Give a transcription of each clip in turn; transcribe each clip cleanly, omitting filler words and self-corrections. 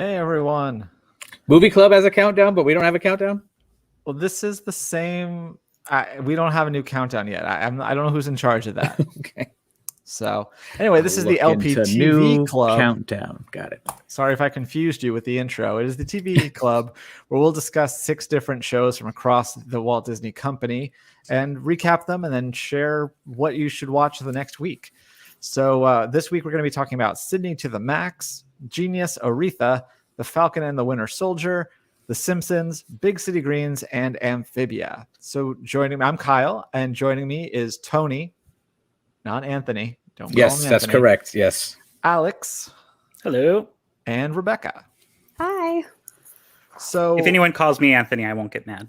Hey everyone. Movie Club has a countdown, but we don't have a countdown. Well, this is the same. We don't have a new countdown yet. I don't know who's in charge of that. Okay. So anyway, this is the Look into LPTV new Club. countdown. Got it. Sorry if I confused you with the intro. It is the TV Club where we'll discuss 6 different shows from across the Walt Disney Company and recap them and then share what you should watch the next week. So this week we're going to be talking about Sydney to the Max, Genius, Aretha, The Falcon and the Winter Soldier, The Simpsons, Big City Greens, and Amphibia. So joining me, I'm Kyle, and joining me is Tony, not Anthony. Don't call him Anthony. That's correct. Yes. Alex. Hello. And Rebecca. Hi. So If anyone calls me Anthony, I won't get mad.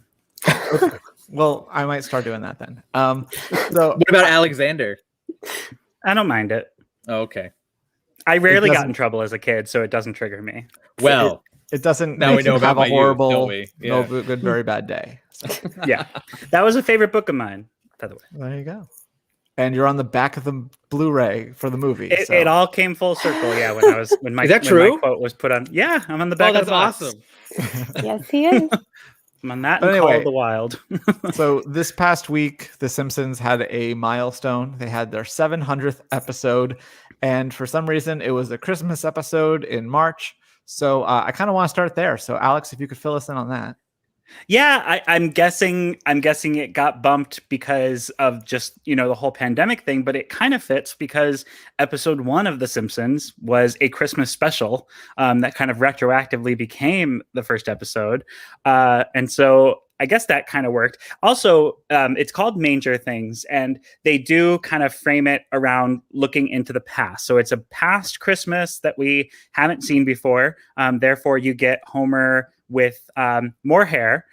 well, I might start doing that then. What about Alexander? I don't mind it. Oh, okay. I rarely got in trouble as a kid, so it doesn't trigger me. Well, it doesn't now make we know you about have a my youth, horrible, don't we? Yeah. no good, very bad day. So, Yeah. That was a favorite book of mine, by the way. there you go. And you're on the back of the Blu-ray for the movie. It all came full circle, yeah, when my Is that true? my quote was put on. Yeah, I'm on the back oh, of that's the box. awesome. Yes, he is. I'm on that But and Call anyway. of the Wild. So this past week, The Simpsons had a milestone. They had their 700th episode, and for some reason, it was a Christmas episode in March. So I kind of want to start there. So Alex, if you could fill us in on that. Yeah, I'm guessing it got bumped because of just, the whole pandemic thing, but it kind of fits because episode 1 of The Simpsons was a Christmas special that kind of retroactively became the first episode. And so I guess that kind of worked. Also, it's called Manger Things, and they do kind of frame it around looking into the past. So it's a past Christmas that we haven't seen before. Therefore, you get Homer with more hair.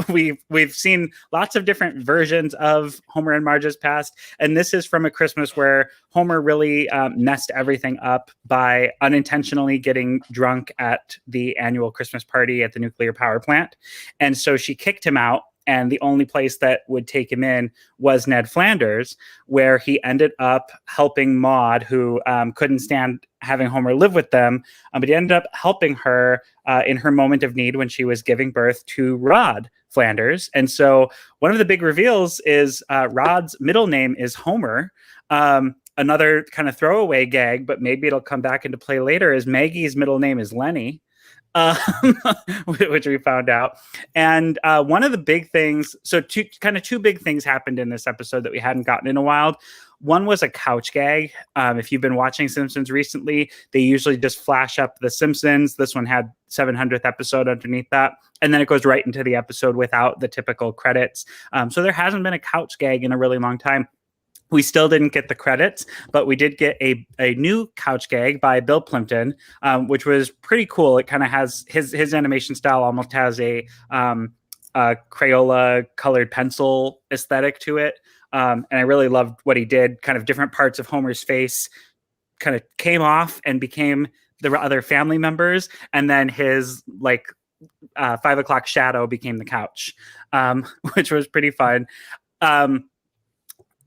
We've seen lots of different versions of Homer and Marge's past, and this is from a Christmas where Homer really messed everything up by unintentionally getting drunk at the annual Christmas party at the nuclear power plant, and so she kicked him out. And the only place that would take him in was Ned Flanders, where he ended up helping Maude, who couldn't stand having Homer live with them. But he ended up helping her in her moment of need when she was giving birth to Rod Flanders. And so one of the big reveals is Rod's middle name is Homer. Another kind of throwaway gag, but maybe it'll come back into play later, is Maggie's middle name is Lenny. Which we found out. And one of the big things, so two big things happened in this episode that we hadn't gotten in a while. One was a couch gag. If you've been watching Simpsons recently, they usually just flash up The Simpsons. This one had 700th episode underneath that. And then it goes right into the episode without the typical credits. So there hasn't been a couch gag in a really long time. We still didn't get the credits, but we did get a new couch gag by Bill Plimpton, which was pretty cool. It kind of has his animation style almost has a Crayola colored pencil aesthetic to it. And I really loved what he did. Kind of different parts of Homer's face kind of came off and became the other family members. And then his 5 o'clock shadow became the couch, which was pretty fun.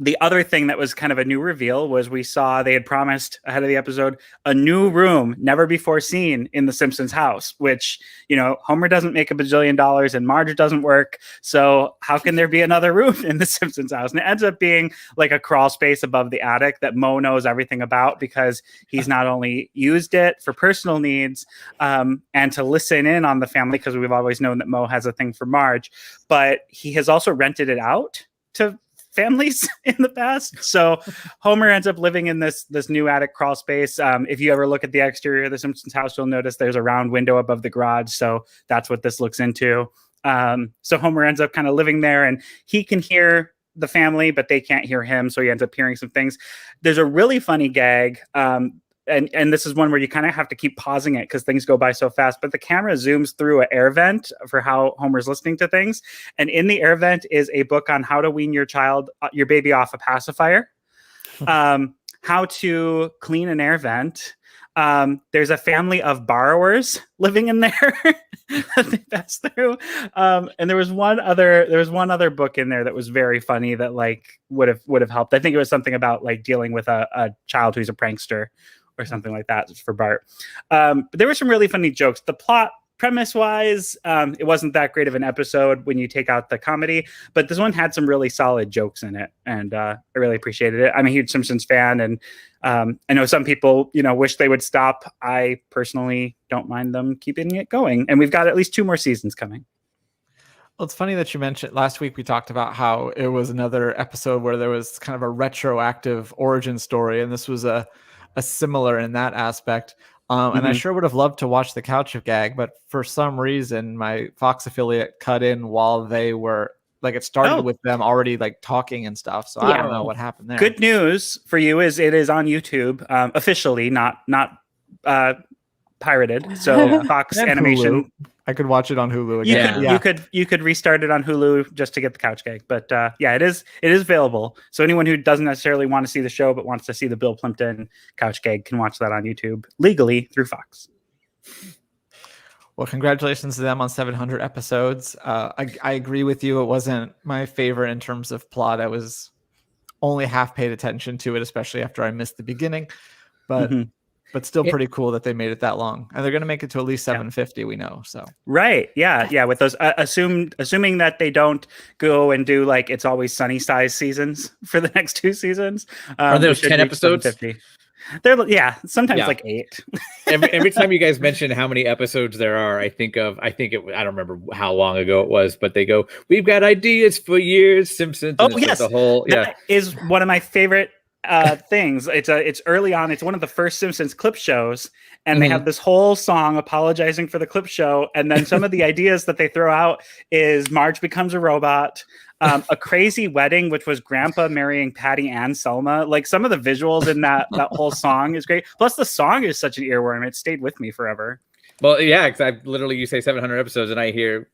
The other thing that was kind of a new reveal was we saw they had promised ahead of the episode a new room never before seen in the Simpsons house, which, Homer doesn't make $1 bajillion and Marge doesn't work. So how can there be another room in the Simpsons house? And it ends up being like a crawl space above the attic that Mo knows everything about because he's not only used it for personal needs and to listen in on the family, because we've always known that Mo has a thing for Marge, but he has also rented it out to families in the past. So Homer ends up living in this new attic crawl space. If you ever look at the exterior of the Simpsons house, you'll notice there's a round window above the garage. So that's what this looks into. So Homer ends up kind of living there, and he can hear the family, but they can't hear him. So he ends up hearing some things. There's a really funny gag. And this is one where you kind of have to keep pausing it because things go by so fast. But the camera zooms through an air vent for how Homer's listening to things. And in the air vent is a book on how to wean your baby off a pacifier, how to clean an air vent. There's a family of borrowers living in there that they pass through. And there was one other book in there that was very funny that would have helped. I think it was something about dealing with a child who's a prankster or something like that for Bart. But there were some really funny jokes. The plot premise wise, it wasn't that great of an episode when you take out the comedy, but this one had some really solid jokes in it, and I really appreciated it. I'm a huge Simpsons fan, and I know some people, wish they would stop. I personally don't mind them keeping it going, and we've got at least 2 more seasons coming. Well, it's funny that you mentioned last week we talked about how it was another episode where there was kind of a retroactive origin story, and this was a similar in that aspect. And I sure would have loved to watch the Couch of Gag, but for some reason my Fox affiliate cut in while they were it started with them already talking and stuff. So I don't know what happened there. Good news for you is it is on YouTube officially, not pirated. So Fox And Animation. Hulu. I could watch it on Hulu again. You could restart it on Hulu just to get the Couch Gag. But it is available. So anyone who doesn't necessarily want to see the show but wants to see the Bill Plimpton Couch Gag can watch that on YouTube legally through Fox. Well, congratulations to them on 700 episodes. I agree with you. It wasn't my favorite in terms of plot. I was only half paid attention to it, especially after I missed the beginning. But still pretty cool that they made it that long, and they're going to make it to at least 750. We know, so right, yeah. With those, assuming that they don't go and do It's Always Sunny size seasons for the next 2 seasons. Are those 10 episodes? They're sometimes 8. every time you guys mention how many episodes there are, I don't remember how long ago it was, but they go, "We've got ideas for years." Simpsons. Oh yes, the whole that is one of my favorite things. It's early on. It's one of the first Simpsons clip shows, and they have this whole song apologizing for the clip show, and then some of the ideas that they throw out is Marge becomes a robot, a crazy wedding, which was Grandpa marrying Patty and Selma. Some of the visuals in that whole song is great. Plus the song is such an earworm. It stayed with me forever. Well, yeah, because you say 700 episodes, and I hear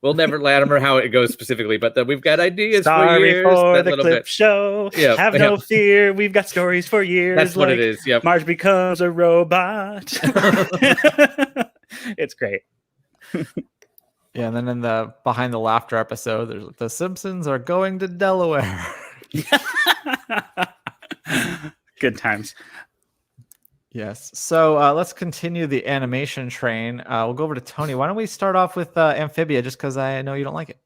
we'll never let them or how it goes specifically, but we've got ideas for years. For the clip show. Yep. Have no fear. We've got stories for years. That's what it is. Yep. Marge becomes a robot. It's great. Yeah, and then in the Behind the Laughter episode, there's the Simpsons are going to Delaware. Good times. Yes. So let's continue the animation train. We'll go over to Tony. Why don't we start off with Amphibia, just because I know you don't like it.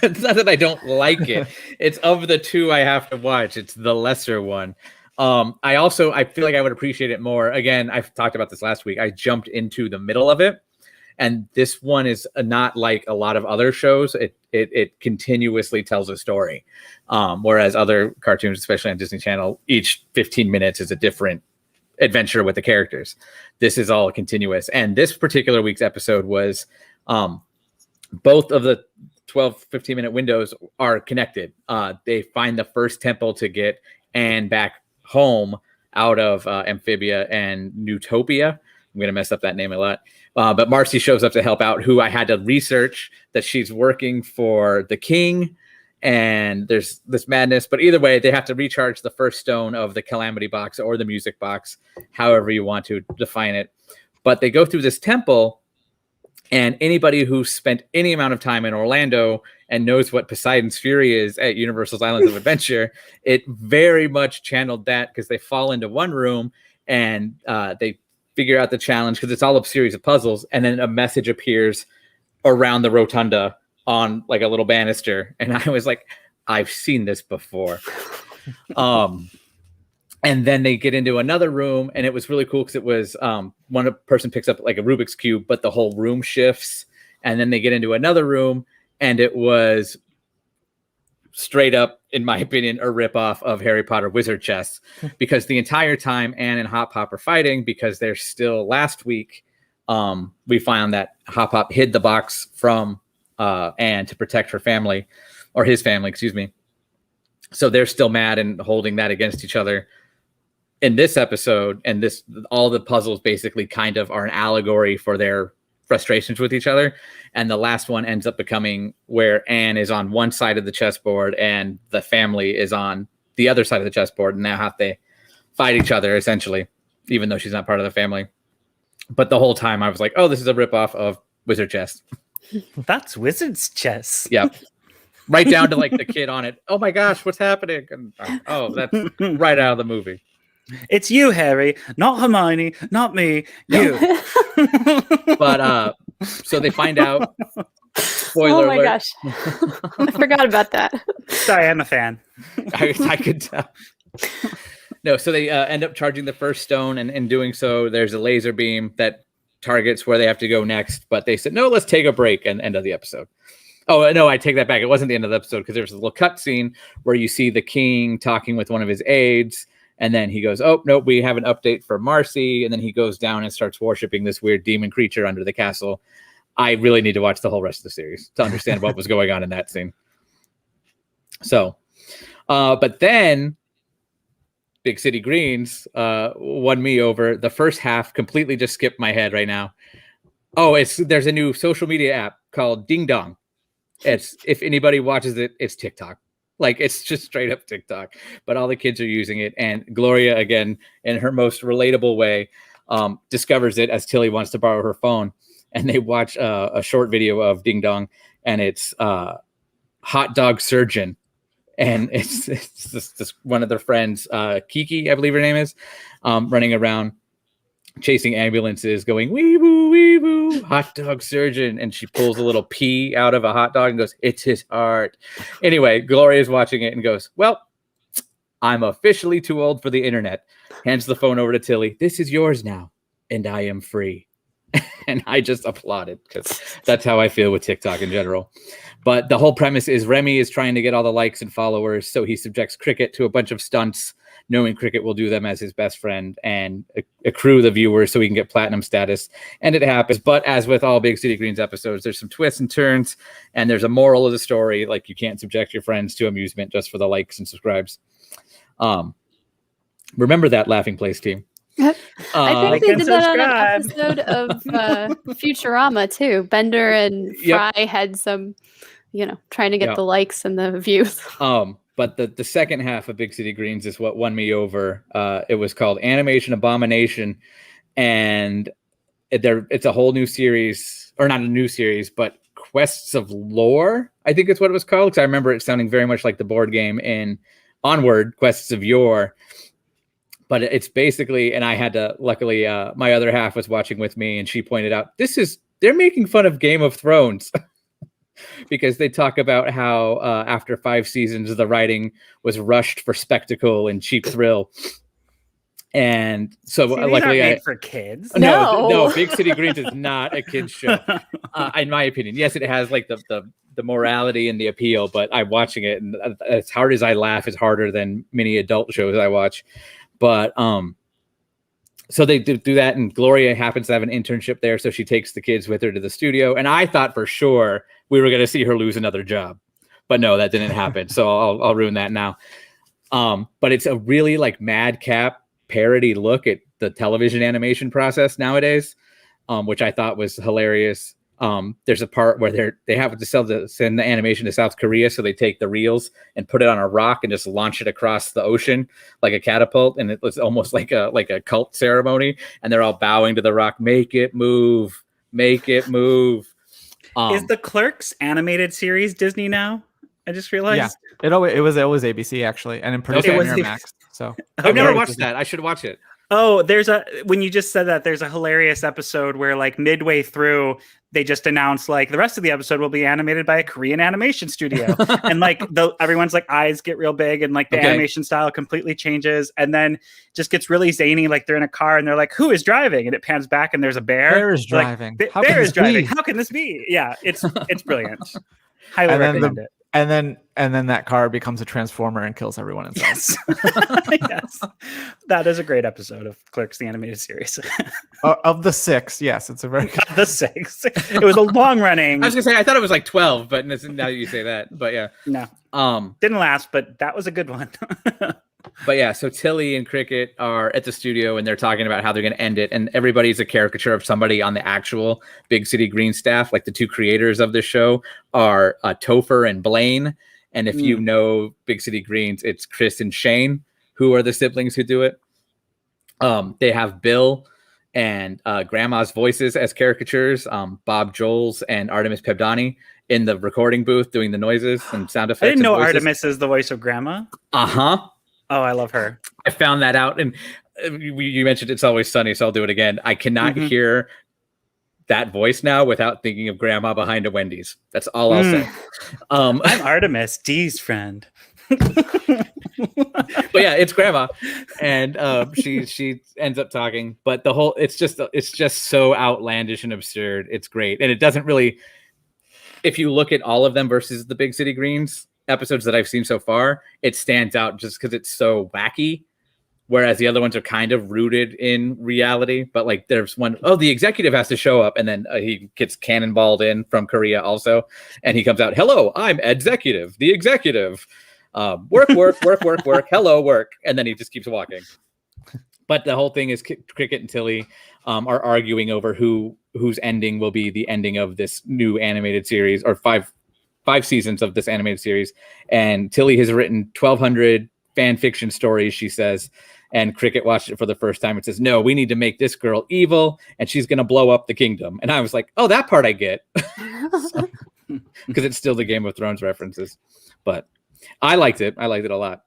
It's not that I don't like it. It's of the 2 I have to watch. It's the lesser one. I feel like I would appreciate it more. Again, I've talked about this last week. I jumped into the middle of it. And this one is not like a lot of other shows. It continuously tells a story. Whereas other cartoons, especially on Disney Channel, each 15 minutes is a different adventure with the characters. This is all continuous. And this particular week's episode was both of the 12-15 minute windows are connected. They find the first temple to get Anne back home out of Amphibia and Newtopia. I'm going to mess up that name a lot. But Marcy shows up to help out, who I had to research that she's working for the king. And there's this madness. But either way, they have to recharge the first stone of the Calamity Box or the Music Box, however you want to define it. But they go through this temple, and anybody who spent any amount of time in Orlando and knows what Poseidon's Fury is at Universal's Islands of Adventure, it very much channeled that, because they fall into one room and they figure out the challenge, because it's all a series of puzzles, and then a message appears around the rotunda on a little banister, and I was like, I've seen this before. And then they get into another room, and it was really cool because it was one person picks up a Rubik's Cube, but the whole room shifts, and then they get into another room, and it was straight up, in my opinion, a ripoff of Harry Potter Wizard Chess, because the entire time Anne and Hop Pop are fighting, because they're still, last week, we found that Hop Pop hid the box from Anne to protect her family, or his family, excuse me. So they're still mad and holding that against each other in this episode. And all the puzzles basically kind of are an allegory for their frustrations with each other. And the last one ends up becoming where Anne is on one side of the chessboard and the family is on the other side of the chessboard, and now have to fight each other, essentially, even though she's not part of the family. But the whole time I was like, oh, this is a ripoff of Wizard Chess. That's Wizard's Chess. Yep. Right down to the kid on it. Oh my gosh, what's happening? And, oh, that's right out of the movie. It's you, Harry, not Hermione, not me, you. But so they find out. Spoiler Oh my alert. gosh. I forgot about that. Sorry, I'm a fan. I could tell. No, so they end up charging the first stone, and in doing so, there's a laser beam that targets where they have to go next. But they said, no, let's take a break, and end of the episode. Oh, no, I take that back. It wasn't the end of the episode because there's a little cut scene where you see the king talking with one of his aides. And then he goes, oh, no, we have an update for Marcy. And then he goes down and starts worshiping this weird demon creature under the castle. I really need to watch the whole rest of the series to understand what was going on in that scene. So, but then Big City Greens won me over. The first half completely just skipped my head right now. Oh, there's a new social media app called Ding Dong. It's, if anybody watches it, it's TikTok. Like, it's just straight up TikTok, but all the kids are using it. And Gloria, again, in her most relatable way, discovers it as Tilly wants to borrow her phone. And they watch a short video of Ding Dong, and it's Hot Dog Surgeon. And it's this one of their friends, Kiki, I believe her name is, running around chasing ambulances going, wee woo, hot dog surgeon. And she pulls a little pea out of a hot dog and goes, it's his heart. Anyway, Gloria's watching it and goes, well, I'm officially too old for the internet. Hands the phone over to Tilly. This is yours now, and I am free. And I just applauded because that's how I feel with TikTok in general. But the whole premise is Remy is trying to get all the likes and followers, so he subjects Cricket to a bunch of stunts, knowing Cricket will do them as his best friend and accrue the viewers so he can get platinum status. And it happens. But as with all Big City Greens episodes, there's some twists and turns, and there's a moral of the story. Like, you can't subject your friends to amusement just for the likes and subscribes. Remember that, Laughing Place team. I think they did that on an subscribe. episode of Futurama too. Bender and Fry had some, trying to get the likes and the views. But the second half of Big City Greens is what won me over. It was called Animation Abomination, and it's a whole new series, or not a new series, but Quests of Lore, I think it's what it was called, because I remember it sounding very much like the board game in Onward, Quests of Yore. But it's basically, and I had to, luckily, my other half was watching with me, and she pointed out, they're making fun of Game of Thrones. Because they talk about how after 5 seasons, the writing was rushed for spectacle and cheap thrill. And so luckily made for kids. No, Big City Greens is not a kid's show. In my opinion. Yes, it has like the morality and the appeal, but I'm watching it, and as hard as I laugh is harder than many adult shows I watch. But so they do that, and Gloria happens to have an internship there, so she takes the kids with her to the studio. And I thought for sure we were going to see her lose another job, but no, that didn't happen. So I'll ruin that now. But it's a really like madcap parody look at the television animation process nowadays, which I thought was hilarious. There's a part where they have to send the animation to South Korea, so they take the reels and put it on a rock and just launch it across the ocean like a catapult, and it was almost like a cult ceremony, and they're all bowing to the rock. Make it move, make it move. Is the Clerks animated series Disney now? I just realized. Yeah, it was ABC actually, and in produced Okay. by Miramax. So I've never watched that. I should watch it. Oh, when you just said that, there's a hilarious episode where like midway through they just announced like the rest of the episode will be animated by a Korean animation studio. And like everyone's like eyes get real big, and like the animation style completely changes, and then just gets really zany. Like they're in a car and they're like, who is driving? And it pans back and there's a bear. Bear is driving. Like, bear is driving. How can this be? Yeah, it's brilliant. Highly recommend it. And then that car becomes a transformer and kills everyone inside. Yes. Yes. That is a great episode of Clerks, the animated series. Of the 6, yes, it's a very good. The 6. It was a long running. I was gonna say I thought it was like 12, but now you say that. But yeah. No. Didn't last, but that was a good one. But yeah, so Tilly and Cricket are at the studio, and they're talking about how they're going to end it. And everybody's a caricature of somebody on the actual Big City Green staff. Like the 2 creators of this show are Topher and Blaine. And if you know Big City Greens, it's Chris and Shane, who are the siblings who do it. They have Bill and Grandma's voices as caricatures, Bob Joels and Artemis Pebdani in the recording booth doing the noises and sound effects. I didn't know Artemis is the voice of Grandma. Uh-huh. Oh, I love her. I found that out, and you mentioned It's Always Sunny, so I'll do it again. I cannot hear that voice now without thinking of Grandma behind a Wendy's. That's all I'll say. I'm Artemis, Dee's friend. But yeah, it's Grandma, and she ends up talking. But the whole it's just so outlandish and absurd. It's great, and it doesn't really. If you look at all of them versus the Big City Greens episodes that I've seen so far, it stands out just because it's so wacky. Whereas the other ones are kind of rooted in reality, but like there's one, the executive has to show up, and then he gets cannonballed in from Korea also, and he comes out, hello, I'm executive, the executive, work, hello, work, and then he just keeps walking. But the whole thing is Cricket and Tilly are arguing over whose ending will be the ending of this new animated series, or five seasons of this animated series, and Tilly has written 1,200 fan fiction stories, she says, and Cricket watched it for the first time and says, no, we need to make this girl evil and she's going to blow up the kingdom. And I was like, oh, that part I get, because it's still the Game of Thrones references. But I liked it a lot.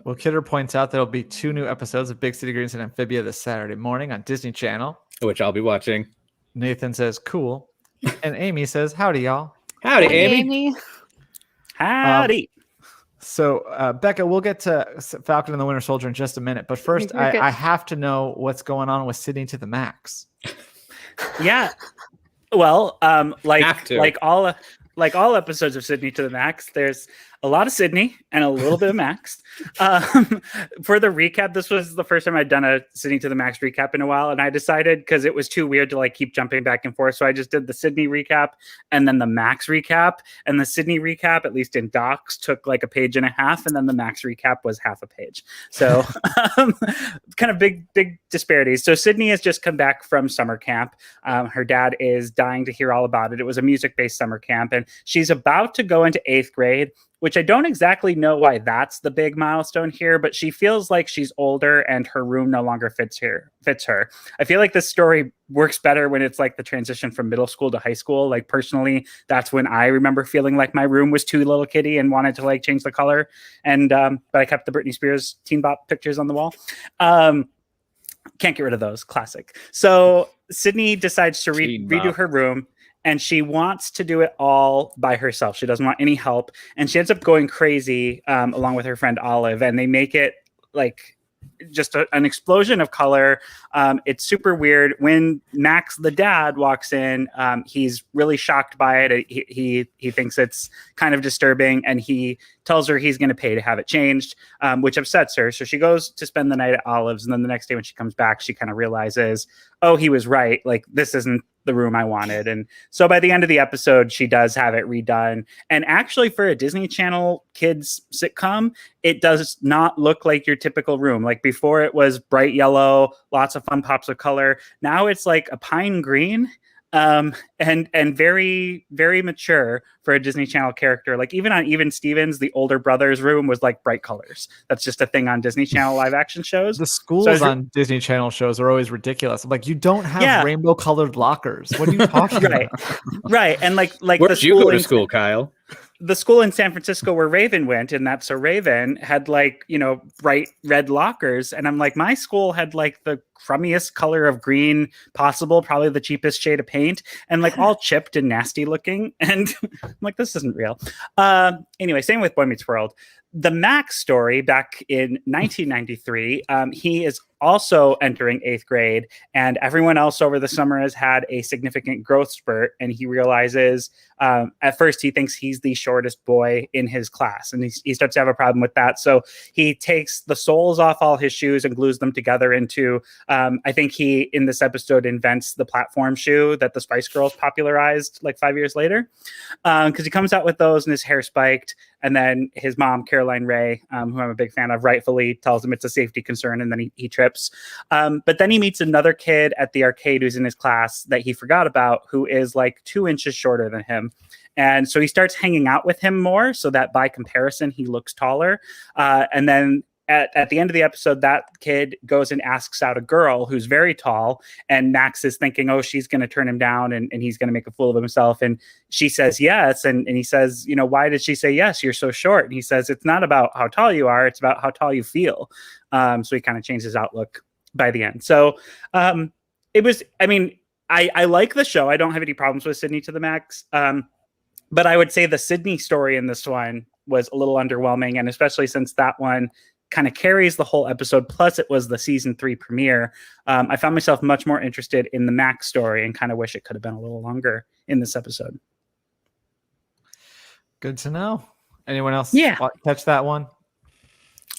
Well, Kidder points out there'll be 2 new episodes of Big City Greens and Amphibia this Saturday morning on Disney Channel, which I'll be watching. Nathan says cool, and Amy says howdy, y'all. Howdy, Amy. Howdy. So, Becca, we'll get to Falcon and the Winter Soldier in just a minute. But first, I have to know what's going on with Sydney to the Max. Yeah. Well, like all episodes of Sydney to the Max, there's a lot of Sydney and a little bit of Max. For the recap, this was the first time I'd done a Sydney to the Max recap in a while, and I decided, because it was too weird to like keep jumping back and forth, so I just did the Sydney recap and then the Max recap. And the Sydney recap, at least in docs, took like a page and a half, and then the Max recap was half a page. So kind of big disparities. So Sydney has just come back from summer camp. Her dad is dying to hear all about it. It was a music-based summer camp, and she's about to go into 8th grade, which I don't exactly know why that's the big milestone here, but she feels like she's older and her room no longer fits her. I feel like this story works better when it's like the transition from middle school to high school. Like personally, that's when I remember feeling like my room was too little kitty and wanted to like change the color. And but I kept the Britney Spears Teen Bop pictures on the wall. Can't get rid of those. Classic. So Sydney decides to redo her room. And she wants to do it all by herself. She doesn't want any help. And she ends up going crazy along with her friend Olive. And they make it like just an explosion of color. It's super weird. When Max, the dad, walks in, he's really shocked by it. He thinks it's kind of disturbing. And he tells her he's going to pay to have it changed, which upsets her. So she goes to spend the night at Olive's. And then the next day when she comes back, she kind of realizes, oh, he was right. Like, this isn't the room I wanted. And so by the end of the episode, she does have it redone. And actually, for a Disney Channel kids sitcom, it does not look like your typical room. Like before, it was bright yellow, lots of fun pops of color. Now it's like a pine green, and very, very mature for a Disney Channel character. Like even on Even Stevens, the older brother's room was like bright colors. That's just a thing on Disney Channel live action shows. The schools on Disney Channel shows are always ridiculous. I'm like, you don't have rainbow colored lockers. What are you talking about? Right. And like where'd you go to school, Kyle? The school in San Francisco where Raven went, and that's a Raven, had like, bright red lockers. And I'm like, my school had like the crummiest color of green possible, probably the cheapest shade of paint, and like all chipped and nasty looking. And I'm like, this isn't real. Anyway, same with Boy Meets World. The Max story back in 1993, he is also entering 8th grade, and everyone else over the summer has had a significant growth spurt, and he realizes at first he thinks he's the shortest boy in his class, and he starts to have a problem with that. So he takes the soles off all his shoes and glues them together into I think he in this episode invents the platform shoe that the Spice Girls popularized like 5 years later, because he comes out with those and his hair spiked. And then his mom, Caroline Ray, who I'm a big fan of, rightfully tells him it's a safety concern, and then he trips. But then he meets another kid at the arcade who's in his class that he forgot about, who is like 2 inches shorter than him. And so he starts hanging out with him more so that by comparison, he looks taller. And then at the end of the episode, that kid goes and asks out a girl who's very tall, and Max is thinking, oh, she's going to turn him down and he's going to make a fool of himself. And she says yes. And he says, you know, why did she say yes? You're so short. And he says, it's not about how tall you are. It's about how tall you feel. So he kind of changed his outlook by the end. So it was, I mean, I like the show. I don't have any problems with Sydney to the Max. But I would say the Sydney story in this one was a little underwhelming. And especially since that one kind of carries the whole episode, plus it was the season 3 premiere, I found myself much more interested in the Max story and kind of wish it could have been a little longer in this episode. Good to know. Anyone else catch that one?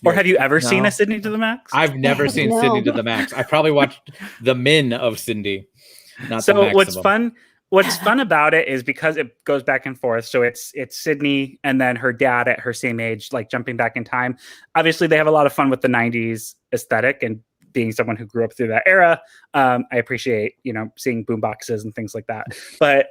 Or have you ever seen a Sydney to the Max? I've never seen Sydney to the Max. I probably watched the Min of Cindy, not the Maximum. What's fun about it is because it goes back and forth. So it's Sydney and then her dad at her same age, like jumping back in time. Obviously, they have a lot of fun with the 90s aesthetic, and being someone who grew up through that era, I appreciate, you know, seeing boomboxes and things like that. But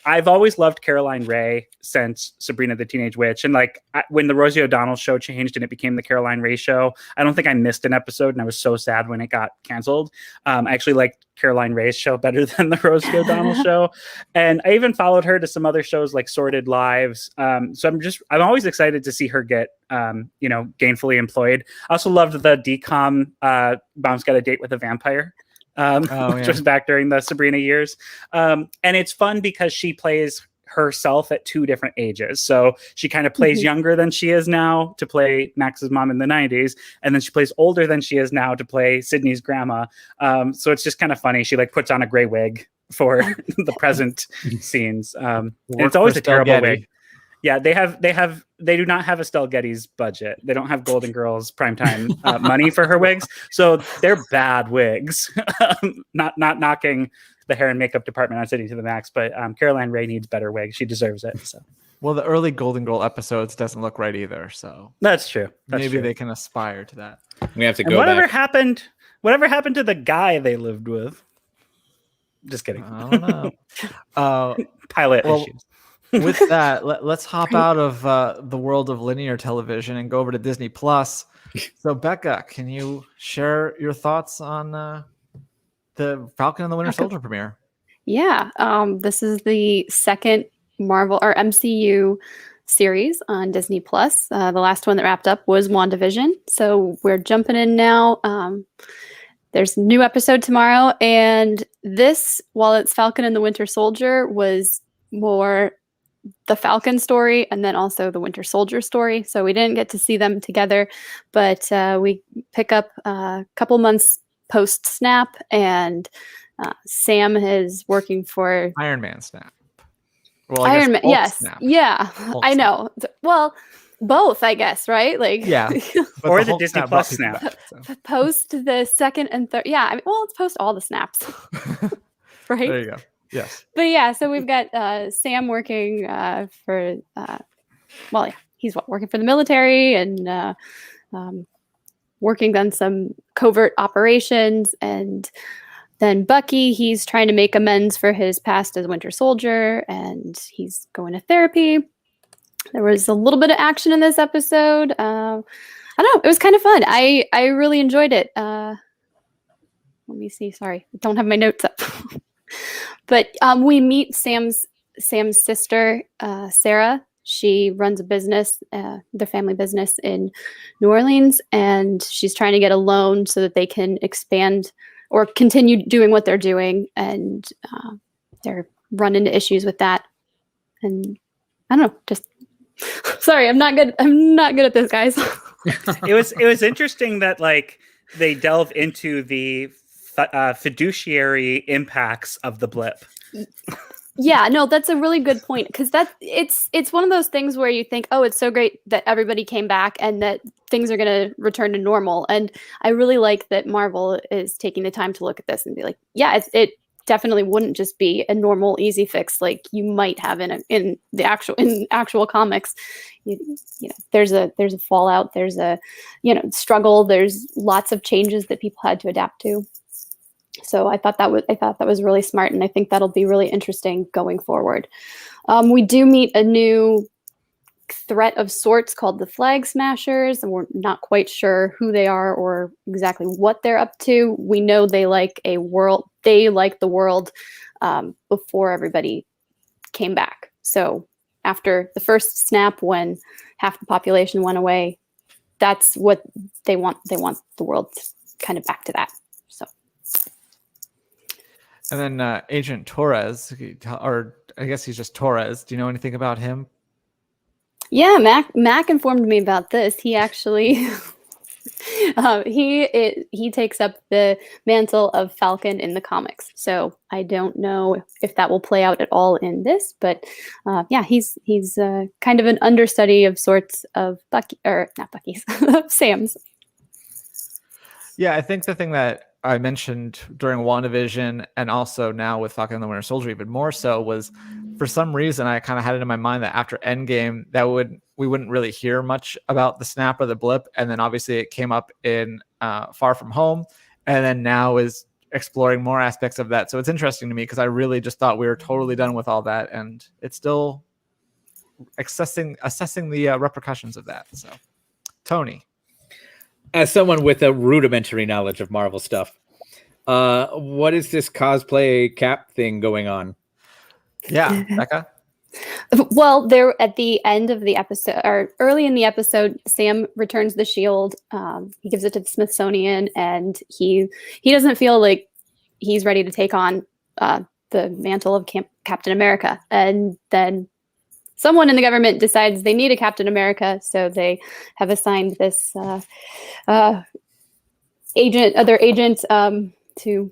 I've always loved Caroline Rhea since Sabrina the Teenage Witch. And like when the Rosie O'Donnell show changed and it became the Caroline Rhea show, I don't think I missed an episode, and I was so sad when it got canceled. I actually liked Caroline Rhea's show better than the Rosie O'Donnell show. And I even followed her to some other shows like Sordid Lives. So I'm always excited to see her get, you know, gainfully employed. I also loved the DCOM Mom's Got a Date with a Vampire, which was back during the Sabrina years. And it's fun because she plays herself at 2 different ages. So she kind of plays younger than she is now to play Max's mom in the 90s. And then she plays older than she is now to play Sydney's grandma. So it's just kind of funny. She like puts on a gray wig for the present scenes. And it's always a terrible wig. Yeah, they do not have Estelle Getty's budget. They don't have Golden Girls primetime money for her wigs. So they're bad wigs. Not knocking the hair and makeup department on Sydney to the Max, but Caroline Rhea needs better wigs. She deserves it. So. Well, the early Golden Girl episodes doesn't look right either. So that's true. Maybe they can aspire to that. We have to go. Whatever happened to the guy they lived with? Just kidding. I don't know. Pilot issues. With that, let's hop out of the world of linear television and go over to Disney Plus. So, Becca, can you share your thoughts on the Falcon and the Winter Soldier premiere? Yeah, this is the second Marvel or MCU series on Disney Plus. The last one that wrapped up was WandaVision. So we're jumping in now. There's a new episode tomorrow, and this, while it's Falcon and the Winter Soldier, was more the Falcon story and then also the Winter Soldier story. So we didn't get to see them together, but we pick up a couple months post Snap, and Sam is working for Iron Man Snap. Well, Iron Man, yes, Snap. Yeah, Hulk I know. Well, both, I guess, right? Like, yeah, or the Disney Plus Snap. Post the second and third. Yeah, I mean, well, it's post all the snaps, right? There you go. Yes. But yeah, so we've got Sam working for, he's working for the military and working on some covert operations. And then Bucky, he's trying to make amends for his past as Winter Soldier, and he's going to therapy. There was a little bit of action in this episode. I don't know. It was kind of fun. I really enjoyed it. Let me see. Sorry, I don't have my notes up. But we meet Sam's sister, Sarah. She runs a business, their family business in New Orleans, and she's trying to get a loan so that they can expand or continue doing what they're doing. And they're run into issues with that. And I don't know, just sorry, I'm not good at this, guys. It was interesting that like they delve into the fiduciary impacts of the blip. Yeah, no, that's a really good point, because it's one of those things where you think, oh, it's so great that everybody came back and that things are going to return to normal. And I really like that Marvel is taking the time to look at this and be like, yeah, it definitely wouldn't just be a normal easy fix like you might have in actual comics. You know, there's a fallout, there's a struggle, there's lots of changes that people had to adapt to. So I thought that was really smart, and I think that'll be really interesting going forward. We do meet a new threat of sorts called the Flag Smashers, and we're not quite sure who they are or exactly what they're up to. We know they like the world before everybody came back. So after the first snap, when half the population went away, that's what they want. They want the world kind of back to that. So. And then Agent Torres, or I guess he's just Torres. Do you know anything about him? Yeah, Mac informed me about this. He actually he takes up the mantle of Falcon in the comics. So I don't know if that will play out at all in this, but yeah, he's kind of an understudy of sorts of Bucky, or not Bucky's, Sam's. Yeah, I think the thing that I mentioned during WandaVision and also now with Falcon and the Winter Soldier even more so was, for some reason I kind of had it in my mind that after Endgame we wouldn't really hear much about the snap or the blip, and then obviously it came up in Far From Home, and then now is exploring more aspects of that. So it's interesting to me because I really just thought we were totally done with all that, and it's still assessing the repercussions of that. So, Tony. As someone with a rudimentary knowledge of Marvel stuff, what is this cosplay Cap thing going on? Yeah, Becca? Well, there at the end of the episode, or early in the episode, Sam returns the shield. He gives it to the Smithsonian, and he doesn't feel like he's ready to take on the mantle of Captain America. And then someone in the government decides they need a Captain America, so they have assigned this other agent to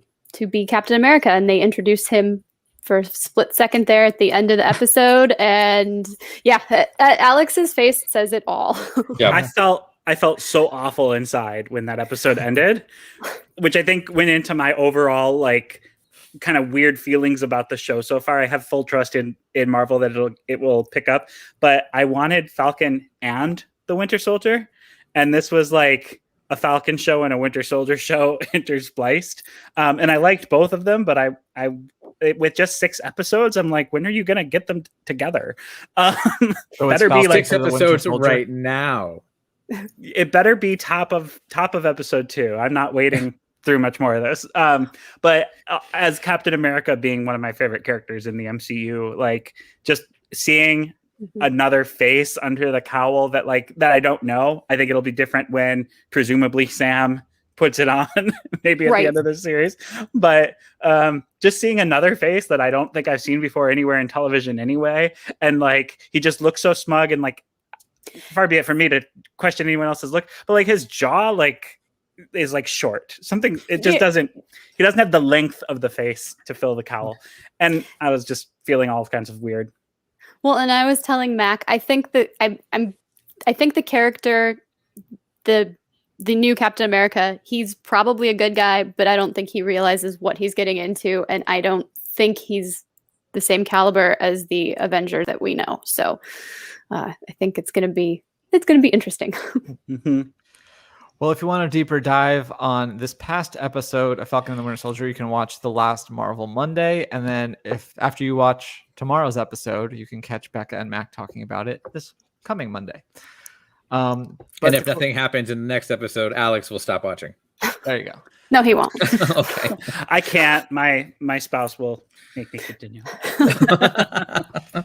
be Captain America, and they introduce him for a split second there at the end of the episode. And yeah, Alex's face says it all. Yeah. I felt so awful inside when that episode ended, which I think went into my overall like kind of weird feelings about the show so far. I have full trust in Marvel that it will pick up, but I wanted Falcon and the Winter Soldier, and this was like a Falcon show and a Winter Soldier show interspliced. And I liked both of them, but I with just 6 episodes, I'm like, when are you going to get them together? Better be like 6 episodes right now. It better be top of episode 2. I'm not waiting through much more of this. But as Captain America being one of my favorite characters in the MCU, like just seeing another face under the cowl that I don't know. I think it'll be different when presumably Sam puts it on maybe at the end of the series. But just seeing another face that I don't think I've seen before anywhere in television anyway. And like, he just looks so smug, and like, far be it from me to question anyone else's look, but like his jaw like is like short. Something, it just doesn't, he doesn't have the length of the face to fill the cowl. And I was just feeling all kinds of weird. Well, and I was telling Mac, I think that I think the character, the new Captain America, he's probably a good guy, but I don't think he realizes what he's getting into, and I don't think he's the same caliber as the Avenger that we know. So I think it's gonna be interesting. Mm-hmm. Well, if you want a deeper dive on this past episode of Falcon and the Winter Soldier, you can watch The Last Marvel Monday. And then after you watch tomorrow's episode, you can catch Becca and Mac talking about it this coming Monday. And if nothing happens in the next episode, Alex will stop watching. There you go. No, he won't. Okay. I can't. My spouse will make me continue.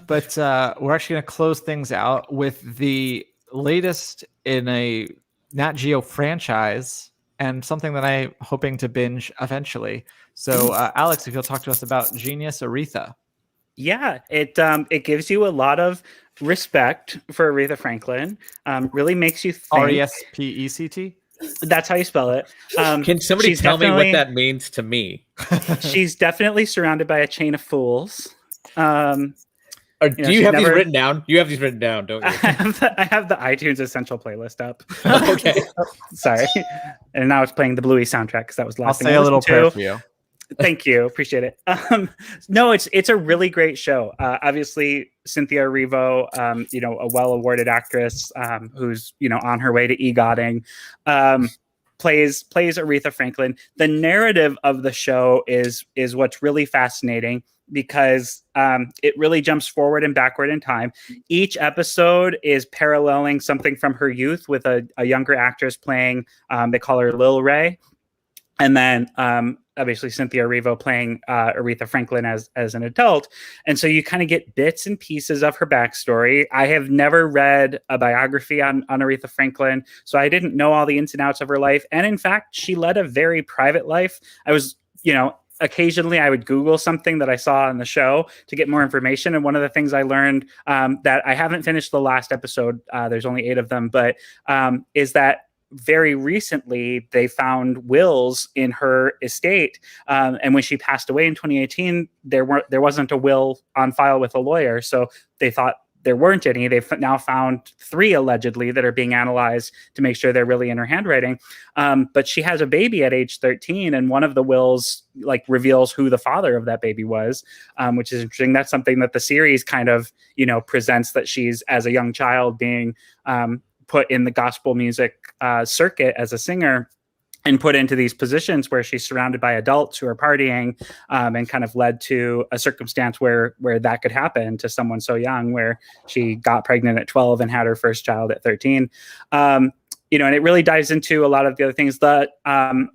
But we're actually going to close things out with the latest in a Nat Geo franchise and something that I'm hoping to binge eventually. So, Alex, if you'll talk to us about Genius Aretha. Yeah, it gives you a lot of respect for Aretha Franklin. Really makes you think. RESPECT? That's how you spell it. Can somebody tell me what that means to me? She's definitely surrounded by a chain of fools. Do you have these written down? You have these written down, don't you? I have the iTunes Essential playlist up. Okay. Sorry. And now it's playing the Bluey soundtrack because that was the last thing I'll say a little prayer for you. Thank you. Appreciate it. No, it's a really great show. Obviously, Cynthia Erivo, a well-awarded actress who's, on her way to EGOTing. plays Aretha Franklin. The narrative of the show is what's really fascinating, because it really jumps forward and backward in time. Each episode is paralleling something from her youth with a younger actress playing, they call her Lil Ray. And then obviously Cynthia Erivo playing Aretha Franklin as an adult. And so you kind of get bits and pieces of her backstory. I have never read a biography on Aretha Franklin, so I didn't know all the ins and outs of her life. And in fact, she led a very private life. I was, occasionally I would Google something that I saw on the show to get more information. And one of the things I learned that I haven't finished the last episode, there's only 8 of them, but is that very recently they found wills in her estate. And when she passed away in 2018, there wasn't a will on file with a lawyer. So they thought there weren't any. They've now found 3 allegedly that are being analyzed to make sure they're really in her handwriting. But she has a baby at age 13, and one of the wills reveals who the father of that baby was, which is interesting. That's something that the series kind of, presents, that she's, as a young child, being put in the gospel music circuit as a singer and put into these positions where she's surrounded by adults who are partying, and kind of led to a circumstance where that could happen to someone so young, where she got pregnant at 12 and had her first child at 13. And it really dives into a lot of the other things. The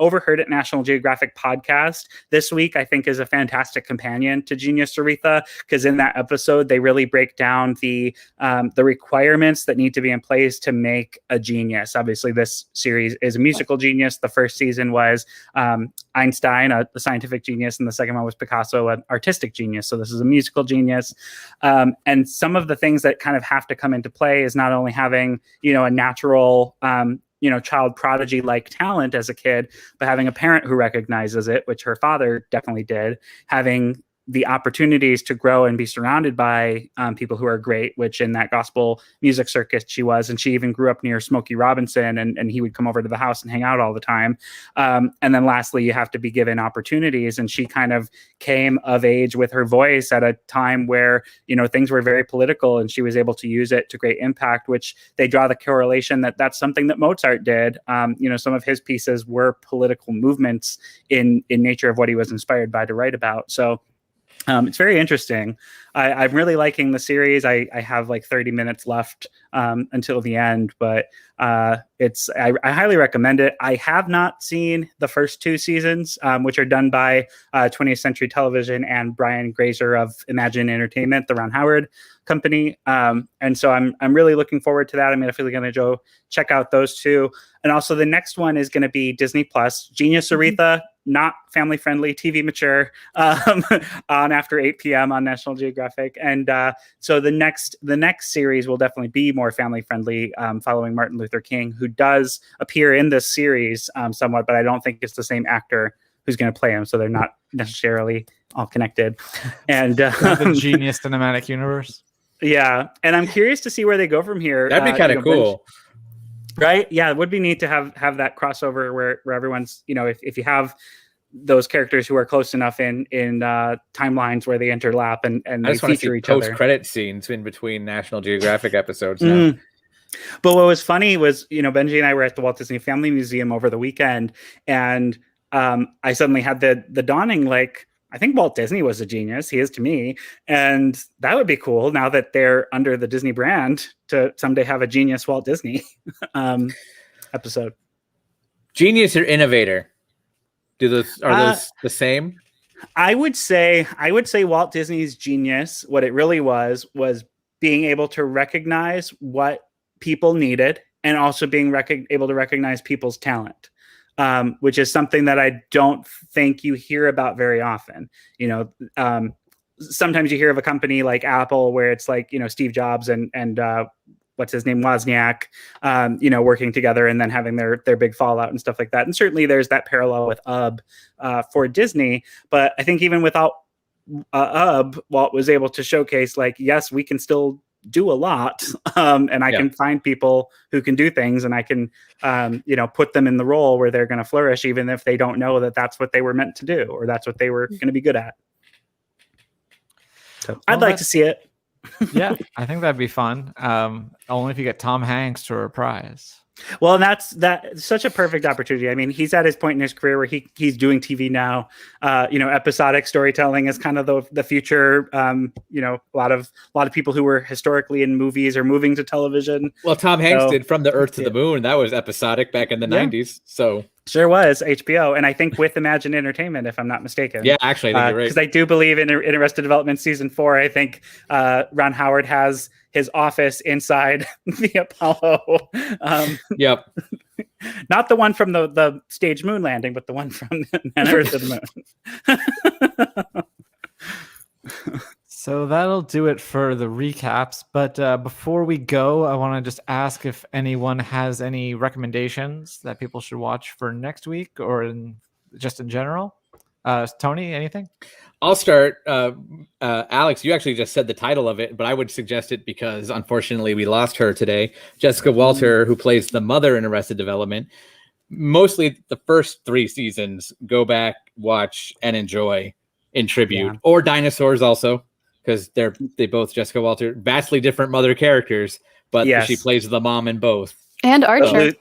Overheard at National Geographic podcast this week, I think, is a fantastic companion to Genius Aretha, because in that episode, they really break down the requirements that need to be in place to make a genius. Obviously, this series is a musical genius. The first season was Einstein, a scientific genius, and the second one was Picasso, an artistic genius. So this is a musical genius. And some of the things that kind of have to come into play is not only having, a natural child prodigy like talent as a kid, but having a parent who recognizes it, which her father definitely did, having the opportunities to grow and be surrounded by people who are great, which in that gospel music circus she was. And she even grew up near Smokey Robinson, and he would come over to the house and hang out all the time. And then lastly, you have to be given opportunities. And she kind of came of age with her voice at a time where, things were very political, and she was able to use it to great impact, which they draw the correlation that that's something that Mozart did. Some of his pieces were political movements in nature of what he was inspired by to write about. So it's very interesting. I'm really liking the series. I have 30 minutes left until the end, but I highly recommend it. I have not seen the first 2 seasons, which are done by 20th Century Television and Brian Grazer of Imagine Entertainment, the Ron Howard company. And so I'm really looking forward to that. I'm definitely going to go check out those 2. And also the next one is going to be Disney Plus, Genius Aretha, not family friendly, TV mature, on after 8 p.m. on National Geographic. And so the next series will definitely be more family friendly, following Martin Luther King, who does appear in this series somewhat, but I don't think it's the same actor who's going to play him. So they're not necessarily all connected. And the Genius Cinematic Universe. Yeah. And I'm curious to see where they go from here. That'd be kind of cool. Right? Yeah, it would be neat to have that crossover where everyone's, if you have those characters who are close enough in timelines where they interlap and they feature each other. Post-credit scenes in between National Geographic episodes now. But what was funny was, Benji and I were at the Walt Disney Family Museum over the weekend, and I suddenly had the dawning, I think Walt Disney was a genius. He is to me. And that would be cool now that they're under the Disney brand to someday have a Genius Walt Disney episode. Genius or innovator? Are those the same? I would say Walt Disney's genius, what it really was being able to recognize what people needed, and also being able to recognize people's talent. Which is something that I don't think you hear about very often. Sometimes you hear of a company like Apple where it's Steve Jobs and what's his name, Wozniak, working together and then having their big fallout and stuff like that. And certainly there's that parallel with UB for Disney. But I think even without UB, Walt was able to showcase yes, we can still do a lot, and I can find people who can do things, and I can put them in the role where they're going to flourish, even if they don't know that that's what they were meant to do or that's what they were going to be good at. So I'd like to see it. Yeah, I think that'd be fun. Only if you get Tom Hanks to reprise. Well, and that's such a perfect opportunity. I mean, he's at his point in his career where he's doing TV now. Episodic storytelling is kind of the future. A lot of people who were historically in movies are moving to television. Well, Tom Hanks did From the Earth to the Moon. That was episodic back in the 90s. So sure was HBO, and I think with Imagine Entertainment, if I'm not mistaken. Yeah, actually, I think you're right. Because I do believe in Arrested Development season 4. I think Ron Howard has his office inside the Apollo. Yep. Not the one from the stage moon landing, but the one from Earth to the Moon. So that'll do it for the recaps. But before we go, I want to just ask if anyone has any recommendations that people should watch for next week or just in general. Tony, anything? I'll start. Alex, you actually just said the title of it, but I would suggest it because unfortunately we lost her today. Jessica Walter, who plays the mother in Arrested Development. Mostly the first 3 seasons, go back, watch, and enjoy in tribute. Or Dinosaurs also, because they both, Jessica Walter, vastly different mother characters, but she plays the mom in both. And Archer.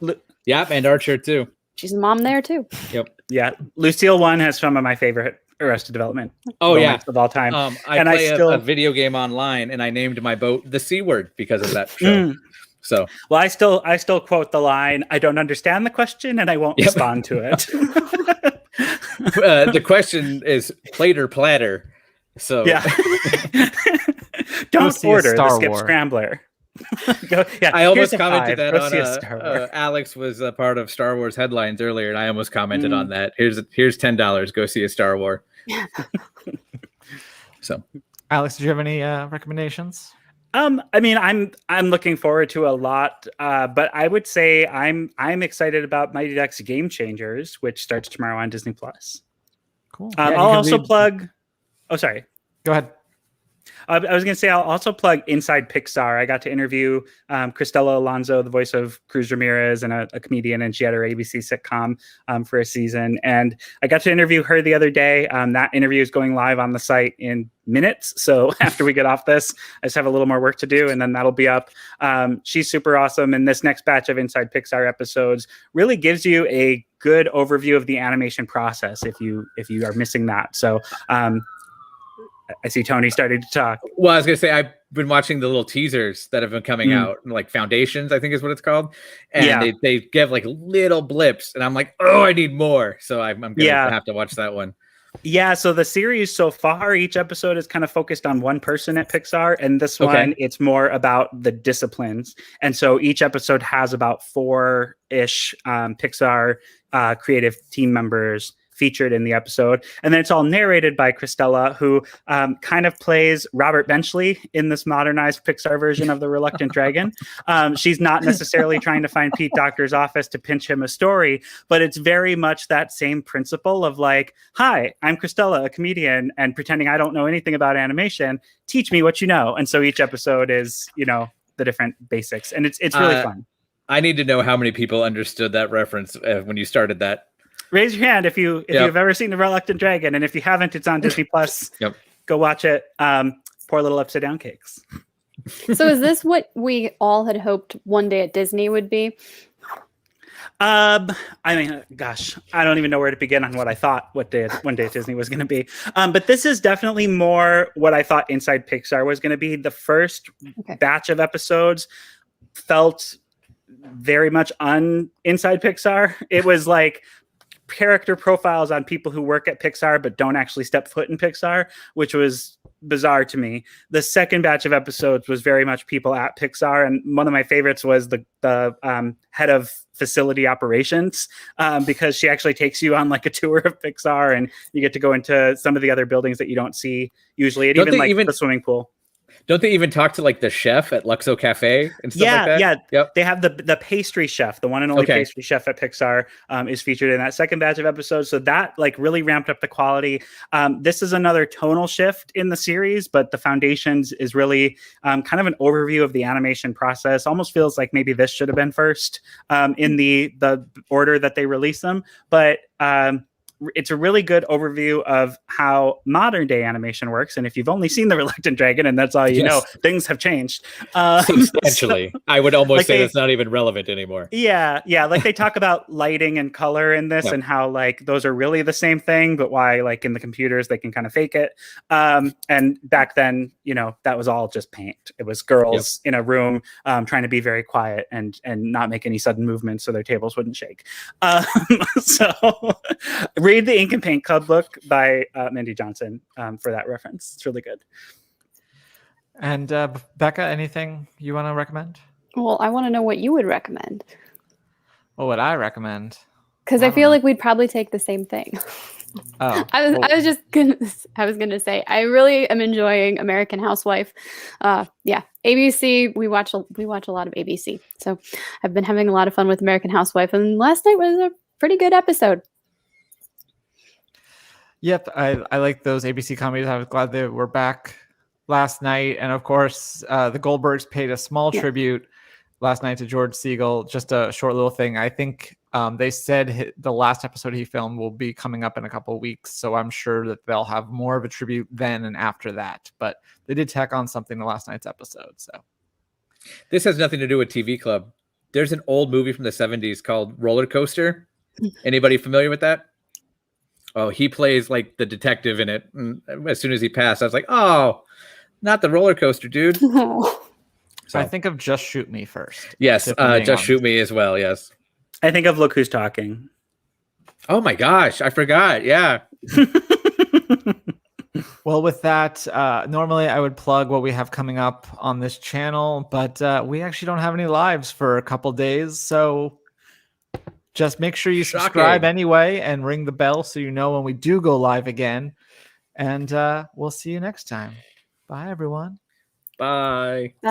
Yep, and Archer too. She's a mom there too. Yep. Yeah, Lucille One has some of my favorite Arrested Development moments of all time. I play a video game online, and I named my boat the C Word because of that show. So, well, I still quote the line, "I don't understand the question, and I won't respond to it." The question is plate or platter. So yeah, don't order the Skip Scrambler. I almost commented that on Alex was a part of Star Wars headlines earlier, and I almost commented on that. Here's $10. Go see a Star Wars. So, Alex, did you have any recommendations? I mean, I'm looking forward to a lot, but I would say I'm excited about Mighty Ducks Game Changers, which starts tomorrow on Disney Plus. Cool. I'll also plug. Oh, sorry. Go ahead. I was going to say I'll also plug Inside Pixar. I got to interview Cristela Alonso, the voice of Cruz Ramirez, and a comedian, and she had her ABC sitcom for a season. And I got to interview her the other day. That interview is going live on the site in minutes. So after we get off this, I just have a little more work to do, and then that'll be up. She's super awesome. And this next batch of Inside Pixar episodes really gives you a good overview of the animation process if you are missing that. So I see Tony starting to talk. Well, I was going to say, I've been watching the little teasers that have been coming out, like Foundations, I think is what it's called. And they give like little blips, and I'm like, oh, I need more. So I'm going to have to watch that one. Yeah, so the series so far, each episode is kind of focused on one person at Pixar, and this one, it's more about the disciplines. And so each episode has about 4-ish Pixar creative team members featured in the episode. And then it's all narrated by Cristela, who kind of plays Robert Benchley in this modernized Pixar version of The Reluctant Dragon. She's not necessarily trying to find Pete Docter's office to pinch him a story, but it's very much that same principle of like, hi, I'm Cristela, a comedian, and pretending I don't know anything about animation. Teach me what you know. And so each episode is, the different basics. And it's really fun. I need to know how many people understood that reference when you started that. Raise your hand if you've ever seen The Reluctant Dragon, and if you haven't, it's on Disney Plus. Go watch it. Poor Little Upside Down Cakes. So is this what we all had hoped One Day at Disney would be? I mean, gosh, I don't even know where to begin on what I thought One Day at Disney was going to be. But this is definitely more what I thought Inside Pixar was going to be. The first batch of episodes felt very much Inside Pixar. It was like character profiles on people who work at Pixar but don't actually step foot in Pixar, which was bizarre to me. The second batch of episodes was very much people at Pixar, and one of my favorites was the head of facility operations, because she actually takes you on like a tour of Pixar, and you get to go into some of the other buildings that you don't see usually, and even the swimming pool. Don't they even talk to like the chef at Luxo Cafe and stuff like that? Yeah. Yep. They have the pastry chef, the one and only pastry chef at Pixar, is featured in that second batch of episodes. So that like really ramped up the quality. This is another tonal shift in the series, but the Foundations is really kind of an overview of the animation process. Almost feels like maybe this should have been first in the order that they release them. But it's a really good overview of how modern day animation works. And if you've only seen The Reluctant Dragon and that's all you know, things have changed substantially. So, I would almost say that's not even relevant anymore. Yeah. Like they talk about lighting and color in this and how like those are really the same thing, but why like in the computers they can kind of fake it. And back then, you know, that was all just paint. It was girls in a room trying to be very quiet and not make any sudden movements so their tables wouldn't shake. So read the Ink and Paint Club book by Mindy Johnson for that reference. It's really good. And Becca, anything you want to recommend? Well, I want to know what you would recommend. What would I recommend? Because I feel like we'd probably take the same thing. Oh, I was gonna say I really am enjoying American Housewife. ABC. We watch a lot of ABC, so I've been having a lot of fun with American Housewife, and last night was a pretty good episode. Yep, I like those ABC comedies. I was glad they were back last night, and of course, the Goldbergs paid a small tribute last night to George Segal. Just a short little thing. I think they said the last episode he filmed will be coming up in a couple of weeks, so I'm sure that they'll have more of a tribute then and after that. But they did tack on something to last night's episode. So this has nothing to do with TV Club. There's an old movie from the 70s called Roller Coaster. Anybody familiar with that? Oh, he plays like the detective in it. And as soon as he passed, I was like, oh, not the roller coaster, dude. So I think of Just Shoot Me first. Yes, Just Shoot Me as well, yes. I think of Look Who's Talking. Oh my gosh, I forgot. Yeah. Well, with that, normally I would plug what we have coming up on this channel, but we actually don't have any lives for a couple days, so just make sure you subscribe anyway and ring the bell so you know when we do go live again. And we'll see you next time. Bye, everyone. Bye. Bye.